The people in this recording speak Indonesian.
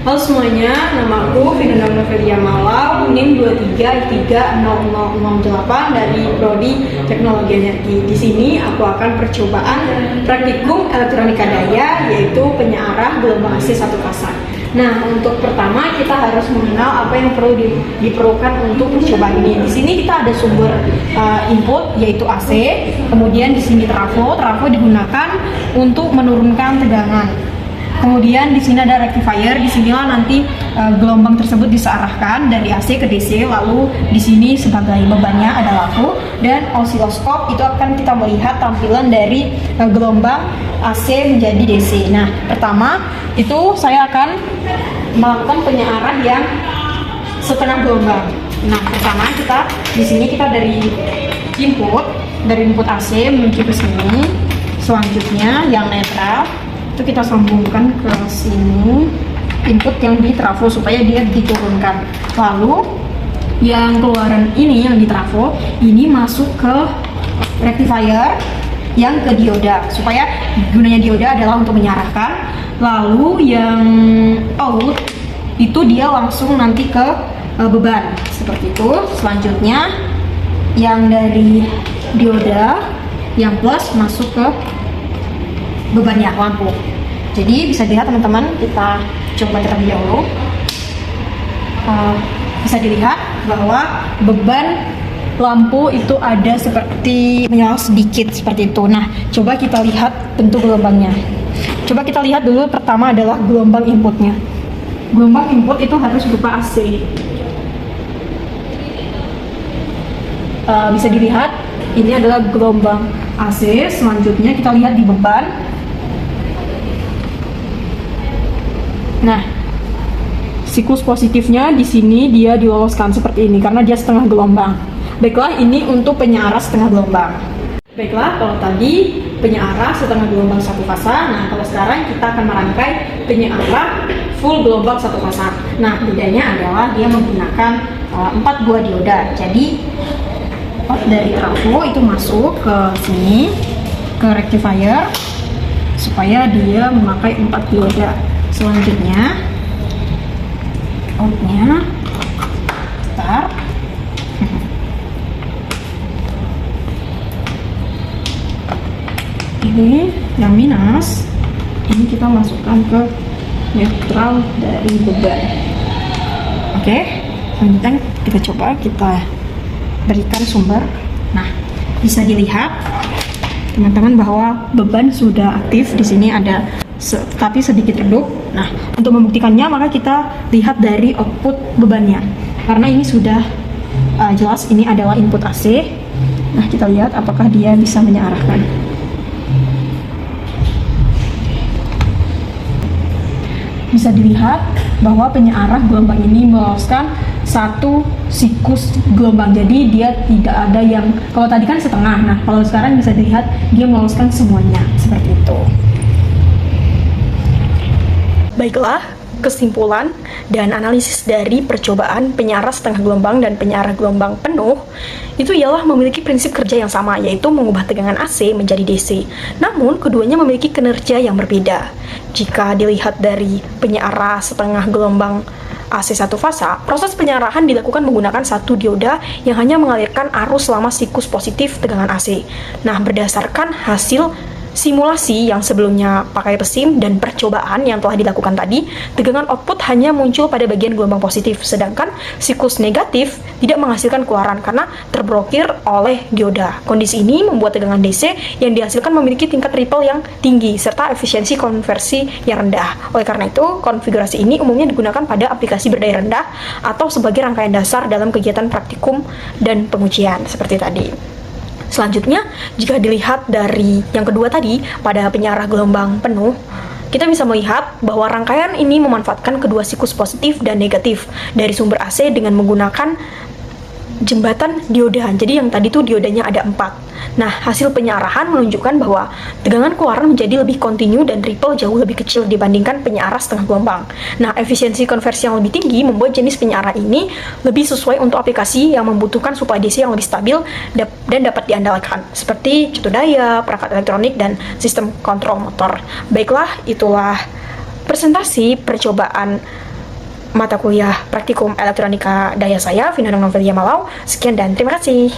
Halo semuanya, nama aku Vina Novelia Malau, NIM 2333008 dari Prodi Teknologi Energi. Di sini aku akan percobaan praktikum elektronika daya, yaitu penyearah gelombang AC satu fasa. Nah, untuk pertama kita harus mengenal apa yang perlu diperlukan untuk percobaan ini. Di sini kita ada sumber input yaitu AC, kemudian di sini trafo digunakan untuk menurunkan tegangan. Kemudian di sini ada rectifier, disinilah nanti gelombang tersebut disearahkan dari AC ke DC, lalu di sini sebagai bebannya ada lampu, dan osiloskop itu akan kita melihat tampilan dari gelombang AC menjadi DC. Nah, pertama itu saya akan melakukan penyearah yang setengah gelombang. Nah, pertama kita di sini kita dari input AC menuju ke sini. Selanjutnya yang netral itu kita sambungkan ke sini, input yang di trafo supaya dia diturunkan. Lalu yang keluaran ini yang di trafo ini masuk ke rectifier yang ke dioda, supaya gunanya dioda adalah untuk menyarahkan. Lalu yang out itu dia langsung nanti ke beban seperti itu. Selanjutnya yang dari dioda yang plus masuk ke bebannya lampu. Jadi bisa dilihat teman-teman, kita coba terlebih dahulu. Bisa dilihat bahwa beban lampu itu ada seperti menyala sedikit seperti itu. Nah, coba kita lihat bentuk gelombangnya. Coba kita lihat dulu, pertama adalah gelombang inputnya. Gelombang input itu harus berupa AC. Bisa dilihat ini adalah gelombang AC. Selanjutnya kita lihat di beban. Nah, siklus positifnya di sini dia diloloskan seperti ini karena dia setengah gelombang. Baiklah, ini untuk penyearah setengah gelombang. Baiklah, kalau tadi penyearah setengah gelombang satu fasa, nah kalau sekarang kita akan merangkai penyearah full gelombang satu fasa. Nah, bedanya adalah dia menggunakan 4 buah dioda. Jadi dari trafo itu masuk ke sini, ke rectifier, supaya dia memakai 4 dioda. Selanjutnya outnya start. Ini yang minus, ini kita masukkan ke netral dari beban. Oke, selanjutnya kita coba kita berikan sumber. Nah, bisa dilihat teman-teman bahwa beban sudah aktif. Di sini ada tapi sedikit redup. Nah, untuk membuktikannya maka kita lihat dari output bebannya. Karena ini sudah jelas ini adalah input AC. Nah, kita lihat apakah dia bisa menyearahkan. Bisa dilihat bahwa penyearah gelombang ini meloloskan satu siklus gelombang. Jadi dia tidak ada yang, kalau tadi kan setengah. Nah, kalau sekarang bisa dilihat dia meloloskan semuanya seperti itu. Baiklah, kesimpulan dan analisis dari percobaan penyearah setengah gelombang dan penyearah gelombang penuh itu ialah memiliki prinsip kerja yang sama, yaitu mengubah tegangan AC menjadi DC. Namun, keduanya memiliki kinerja yang berbeda. Jika dilihat dari penyearah setengah gelombang AC satu fasa, proses penyerahan dilakukan menggunakan satu dioda yang hanya mengalirkan arus selama siklus positif tegangan AC. Nah, berdasarkan hasil simulasi yang sebelumnya pakai pesim dan percobaan yang telah dilakukan tadi, tegangan output hanya muncul pada bagian gelombang positif, sedangkan siklus negatif tidak menghasilkan keluaran karena terblokir oleh dioda. Kondisi ini membuat tegangan DC yang dihasilkan memiliki tingkat ripple yang tinggi serta efisiensi konversi yang rendah. Oleh karena itu, konfigurasi ini umumnya digunakan pada aplikasi berdaya rendah atau sebagai rangkaian dasar dalam kegiatan praktikum dan pengujian seperti tadi. Selanjutnya, jika dilihat dari yang kedua tadi, pada penyearah gelombang penuh, kita bisa melihat bahwa rangkaian ini memanfaatkan kedua siklus positif dan negatif dari sumber AC dengan menggunakan jembatan dioda. Jadi yang tadi tuh diodanya ada 4. Nah, hasil penyerahan menunjukkan bahwa tegangan keluaran menjadi lebih kontinu dan ripple jauh lebih kecil dibandingkan penyarah setengah gelombang. Nah, efisiensi konversi yang lebih tinggi membuat jenis penyarah ini lebih sesuai untuk aplikasi yang membutuhkan suplai DC yang lebih stabil dan dapat diandalkan, seperti contoh daya, perangkat elektronik, dan sistem kontrol motor. Baiklah, itulah presentasi percobaan mata kuliah praktikum elektronika daya saya, Vina Novelia Malau. Sekian dan terima kasih.